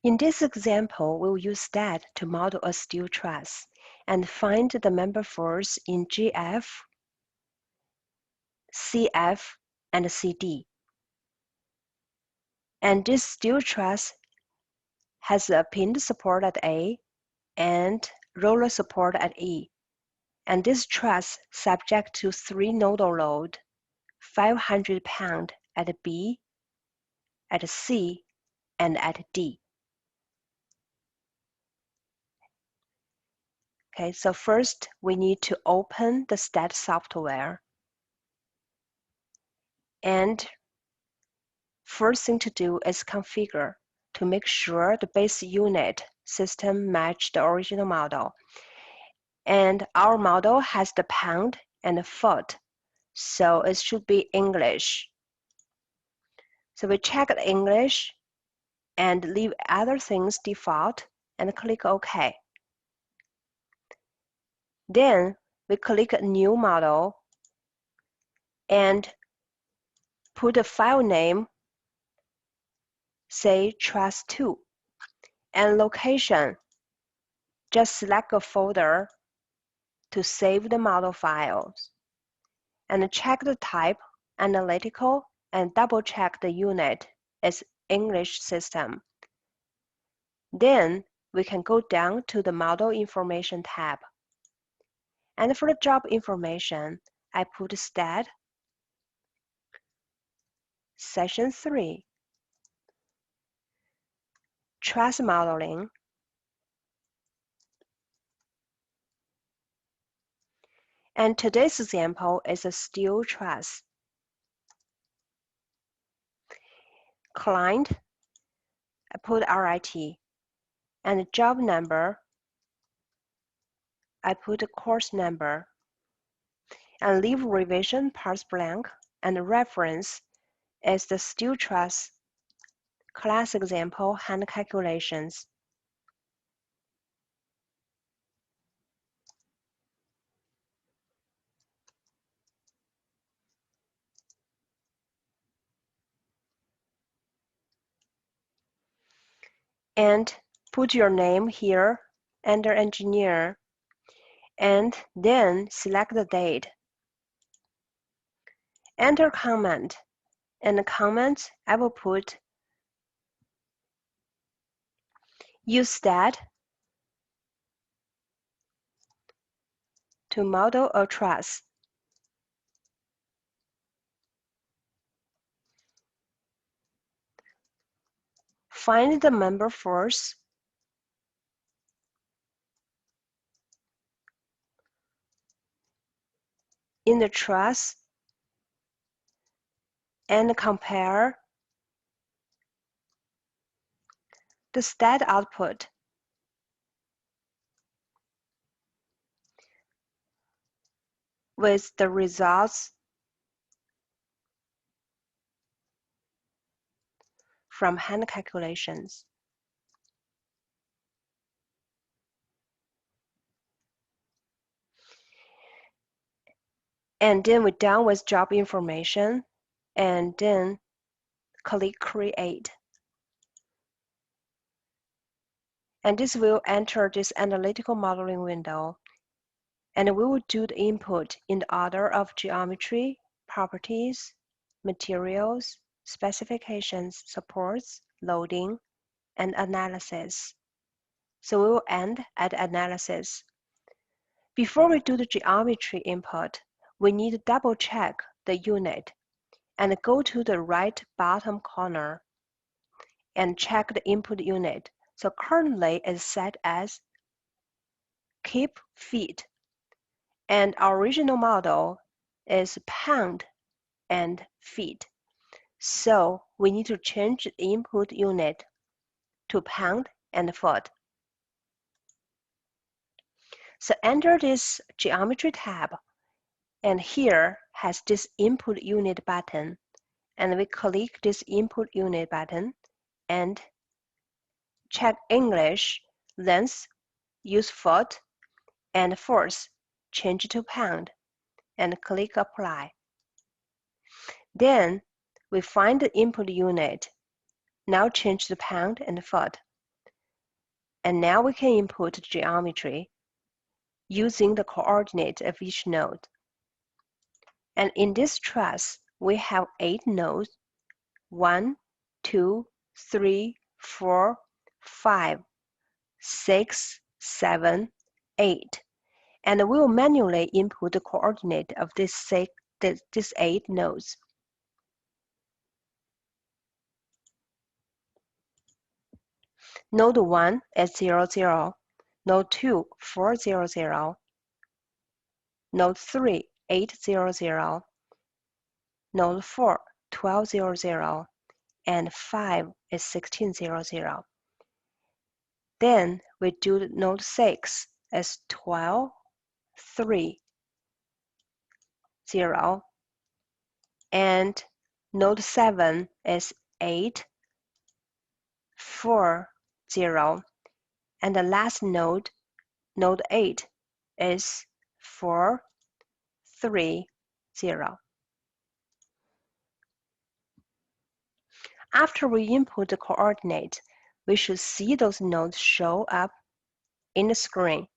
In this example, we'll use STAAD to model a steel truss and find the member force in GF, CF, and CD. And this steel truss has a pinned support at A and roller support at E. And this truss subject to 3 nodal load, 500 pound at B, at C, and at D. Okay, so first we need to open the STAAD software. And first thing to do is configure to make sure the base unit system match the original model. And our model has the pound and the foot, so it should be English. So we check the English and leave other things default and click OK. Then we click New Model and put a file name, say Truss2, and location. Just select a folder to save the model files. And check the type, analytical, and double check the unit is English system. Then we can go down to the Model Information tab. And for the job information, I put STAAD, Session 3, Truss Modeling, and today's example is a steel truss. Client, I put RIT, and job number, I put course number, and leave revision parts blank, and reference is the steel truss class example hand calculations. And put your name here under engineer, and then select the date. Enter comment, and the comment I will put use STAAD to model a truss. Find the member force in the truss and compare the STAAD output with the results from hand calculations. And then we're done with job information, and then click Create. And this will enter this analytical modeling window. And we will do the input in the order of geometry, properties, materials, specifications, supports, loading, and analysis. So we will end at analysis. Before we do the geometry input, we need to double check the unit and go to the right bottom corner and check the input unit. So currently it's set as keep feet, and our original model is pound and feet. So we need to change the input unit to pound and foot. So enter this geometry tab, and here has this input unit button, and we click this input unit button and check English, length, use foot, and force, change to pound, and click apply. Then we find the input unit, now change to pound and foot. And now we can input geometry using the coordinate of each node. And in this truss, we have 8 nodes: 1, 2, 3, 4, 5, 6, 7, 8. And we will manually input the coordinate of these 8 nodes. Node 1 is 0, 0. Node 2, 4, 0, 0. Node 3, 8, 0, 0. Node 4, 12, 0, 0. And 5 is 16, 0, 0. Then we do node 6 as 12, 3, 0. And node 7 is 8, 4, 0. And the last node, node 8, is 4, 3, 0. After we input the coordinate, we should see those nodes show up in the screen.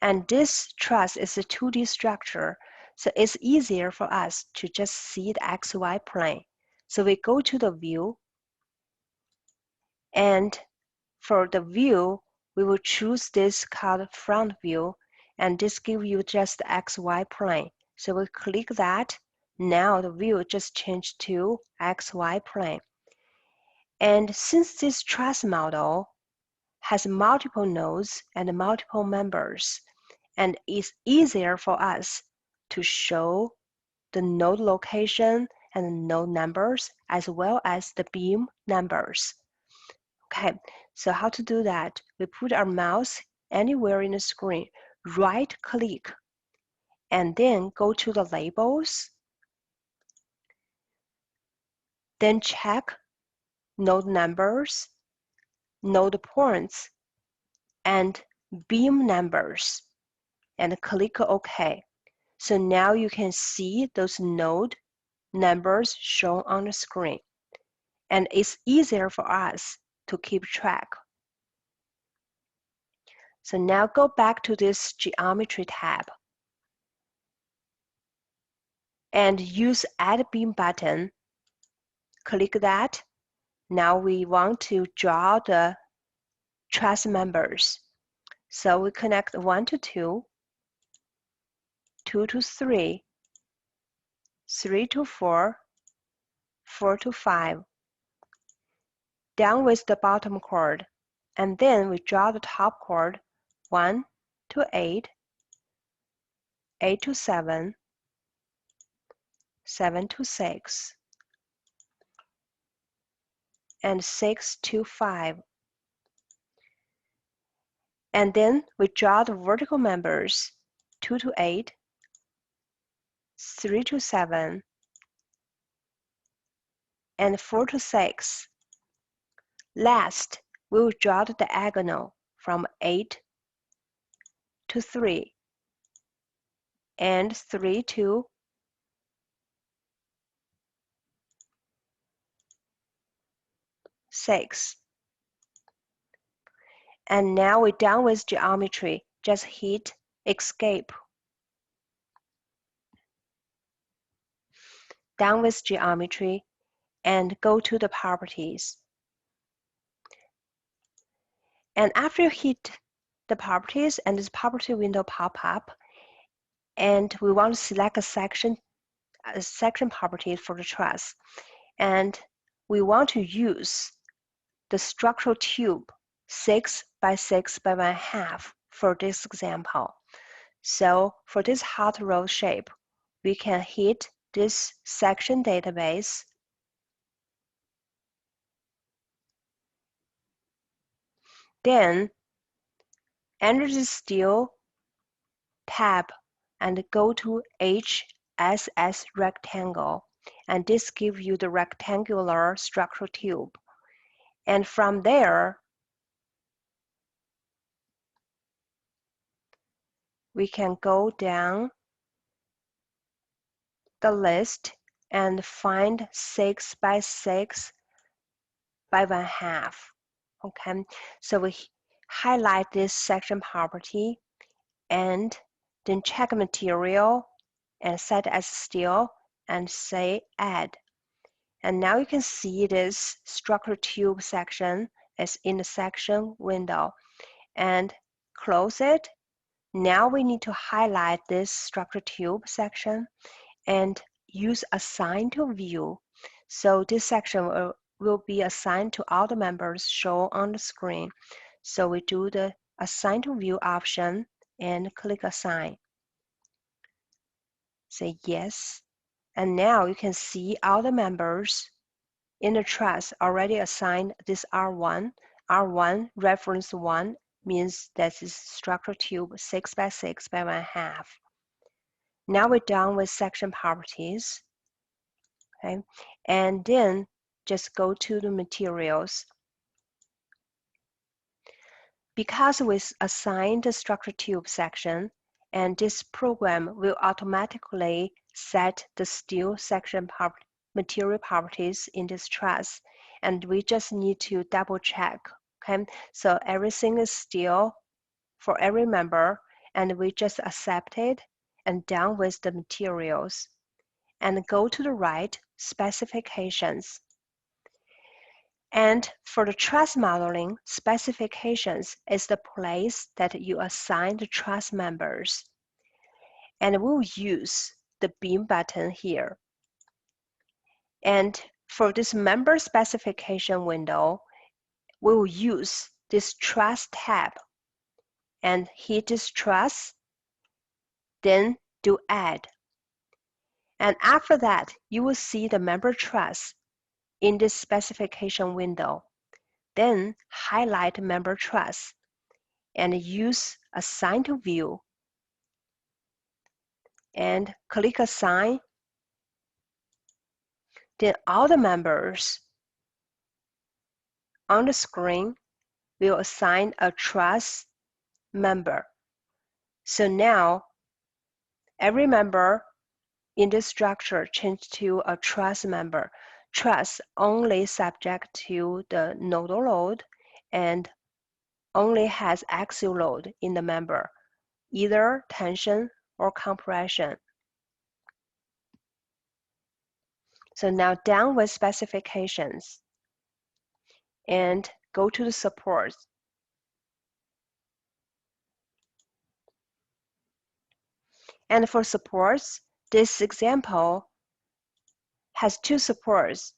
And this truss is a 2D structure, so it's easier for us to just see the XY plane. So we go to the view, and for the view, we will choose this called front view, and this gives you just the XY plane. So we click that. Now the view just changed to XY plane. And since this truss model has multiple nodes and multiple members, and it's easier for us to show the node location and the node numbers as well as the beam numbers. Okay, so how to do that? We put our mouse anywhere in the screen, right click, and then go to the labels, then check node numbers, node points, and beam numbers, and click OK. So now you can see those node numbers shown on the screen, and it's easier for us to keep track. So now go back to this Geometry tab and use Add Beam button. Click that. Now we want to draw the truss members. So we connect 1 to 2, 2 to 3, 3 to 4, 4 to 5. Down with the bottom chord, and then we draw the top chord 1 to 8, 8 to 7, 7 to 6, and 6 to 5. And then we draw the vertical members 2 to 8, 3 to 7, and 4 to 6. Last, we will draw the diagonal from 8 to 3 and 3 to 6. And now we're done with geometry. Just hit Escape. Done with geometry, and go to the properties. And after you hit the properties and this property window pop up, and we want to select a section property for the truss, and we want to use the structural tube 6 by 6 by 1/2 for this example. So for this hot roll shape, we can hit this section database, then enter the steel tab and go to HSS rectangle, and this gives you the rectangular structural tube. And from there, we can go down the list and find 6 by 6 by 1/2. Okay, so highlight this section property, and then check material and set as steel and say add. And now you can see this structure tube section is in the section window, and close it. Now we need to highlight this structure tube section and use assign to view. So this section will be assigned to all the members shown on the screen. So we do the assign to view option and click assign. Say yes. And now you can see all the members in the truss already assigned this R1. R1 reference 1 means that is structure tube 6 by 6 by 1/2. Now we're done with section properties. Okay, and then just go to the materials. Because we assigned the structure tube section, and this program will automatically set the steel section material properties in this truss, and we just need to double check. Okay, so everything is steel for every member, and we just accept it and done with the materials. And go to the right, specifications. And for the truss modeling, specifications is the place that you assign the truss members. And we'll use the beam button here. And for this member specification window, we'll use this truss tab and hit this truss, then do add. And after that, you will see the member truss in this specification window. Then highlight member truss and use assign to view and click assign. Then all the members on the screen will assign a truss member. So now every member in this structure changed to a truss member. Truss only subject to the nodal load and only has axial load in the member, either tension or compression. So now done with specifications and go to the supports. And for supports, this example has two supports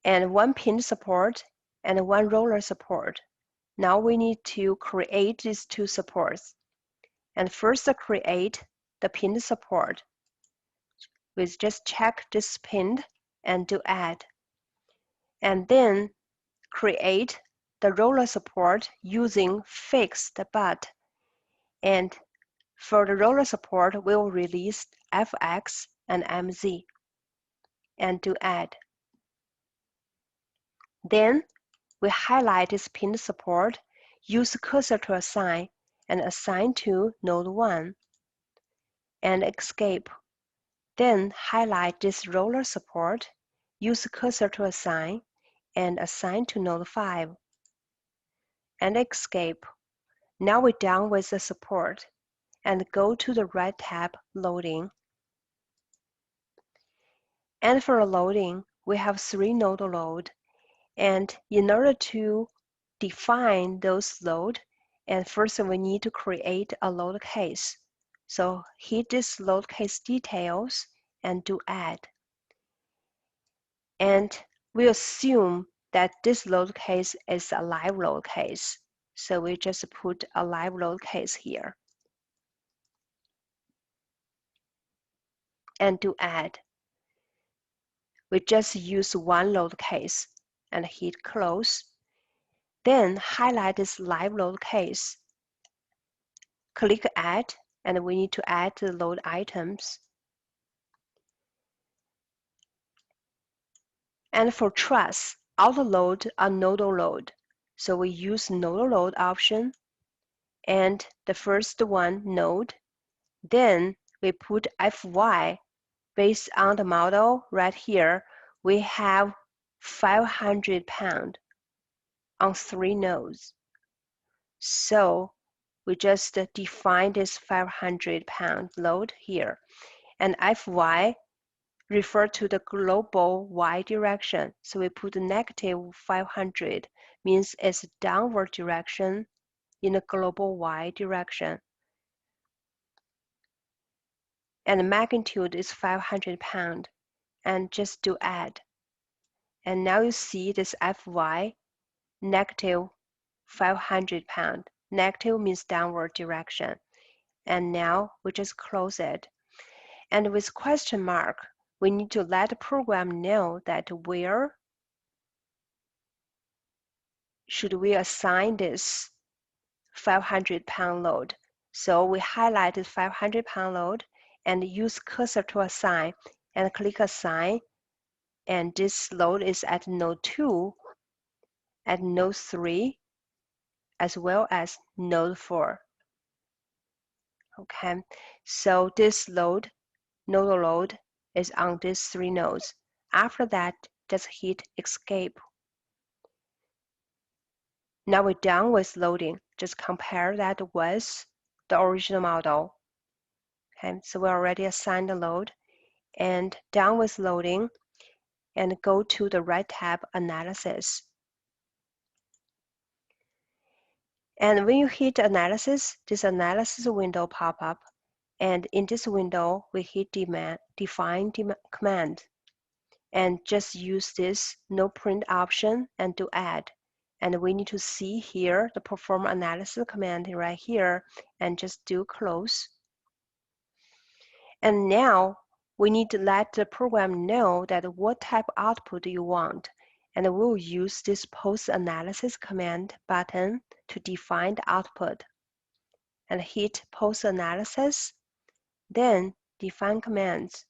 and one pin support and one roller support. Now we need to create these two supports. And first create the pin support. We just check this pin and do add. And then create the roller support using fixed butt. And for the roller support, we'll release Fx and Mz and do add. Then we highlight this pin support, use cursor to assign, and assign to node 1, and escape. Then highlight this roller support, use cursor to assign, and assign to node 5, and escape. Now we're done with the support, and go to the right tab, Loading. And for loading, we have 3 node load. And in order to define those load, and first we need to create a load case. So hit this load case details and do add. And we assume that this load case is a live load case. So we just put a live load case here. And do add. We just use one load case and hit close. Then highlight this live load case. Click add, and we need to add the load items. And for truss, all the load are nodal load. So we use nodal load option and the first one node. Then we put Fy based on the model right here. We have 500 pounds on 3 nodes. So we just define this 500-pound load here. And Fy refer to the global y direction. So we put negative 500, means it's downward direction in the global y direction. And the magnitude is 500 pound. And just do add. And now you see this Fy negative 500 pound. Negative means downward direction. And now we just close it. And with question mark, we need to let the program know that where should we assign this 500-pound load. So we highlighted 500-pound load and use cursor to assign and click assign. And this load is at node 2, at node 3, as well as node 4. Okay, so this load, nodal load, is on these 3 nodes. After that, just hit escape. Now we're done with loading. Just compare that with the original model. Okay, so we already assigned the load and done with loading, and go to the right tab, Analysis. And when you hit Analysis, this analysis window pop up. And in this window, we hit Define command. And just use this no print option and do add. And we need to see here the perform analysis command right here, and just do close. And now we need to let the program know that what type of output you want. And we'll use this post analysis command button to define the output. And hit post analysis, then define commands.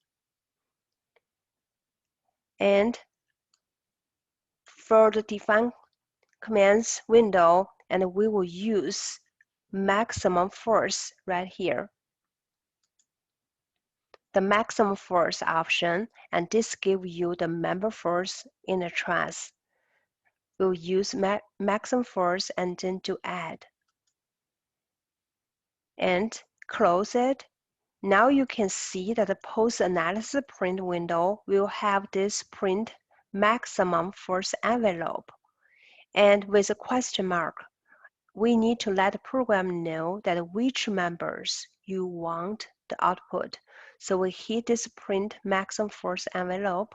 And for the define commands window, and we will use maximum force right here. The maximum force option, and this gives you the member force in the truss. We'll use maximum force and then do add. And close it. Now you can see that the post-analysis print window will have this print maximum force envelope. And with a question mark, we need to let the program know that which members you want the output. So we hit this print maximum force envelope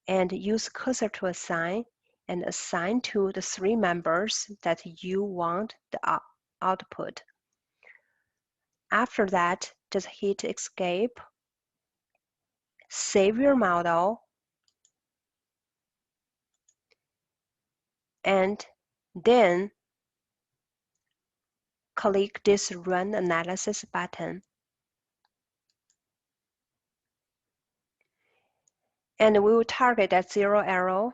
and use cursor to assign, and assign to the 3 members that you want the output. After that, just hit escape, save your model, and then click this Run Analysis button. And we will target that 0 arrow,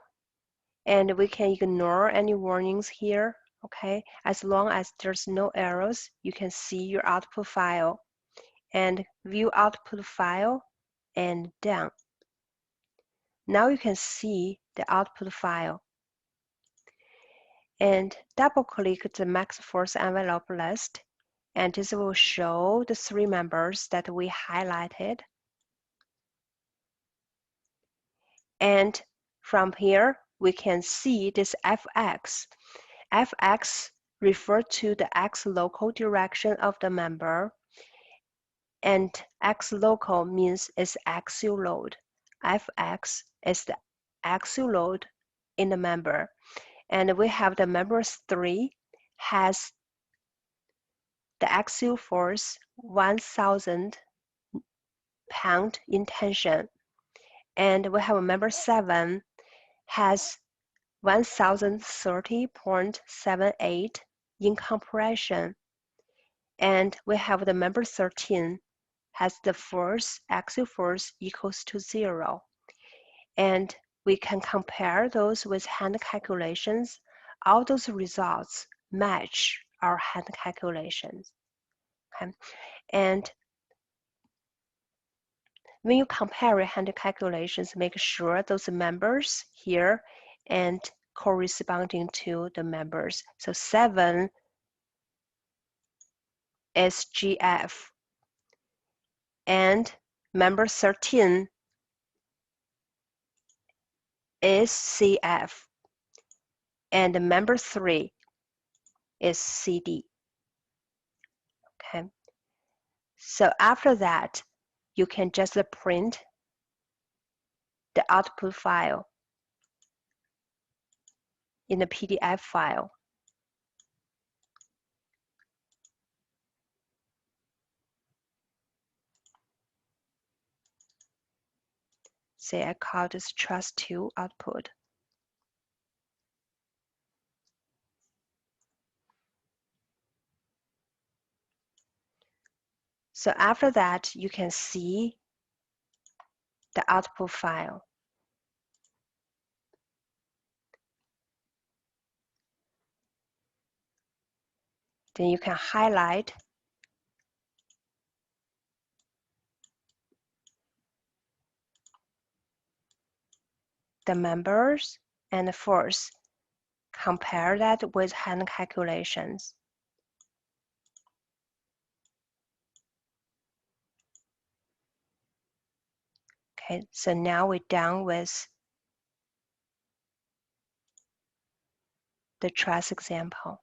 and we can ignore any warnings here, okay? As long as there's no arrows, you can see your output file. And view output file and done. Now you can see the output file. And double-click the max force envelope list, and this will show the 3 members that we highlighted. And from here, we can see this Fx. Fx refers to the x local direction of the member, and x local means it's axial load. Fx is the axial load in the member. And we have the member 3 has the axial force 1,000 pound in tension. And we have a member 7 has 1,030.78 in compression. And we have the member 13 has the force, axial force equals to 0. And we can compare those with hand calculations. All those results match our hand calculations. Okay? And when you compare your hand calculations, make sure those members here and corresponding to the members. So 7 is GF, and member 13 is CF, and member 3 is CD. Okay. So after that, you can just print the output file in the PDF file. Say I call this Truss2 output. So after that, you can see the output file. Then you can highlight the members and first compare that with hand calculations. Okay, so now we're done with the Truss example.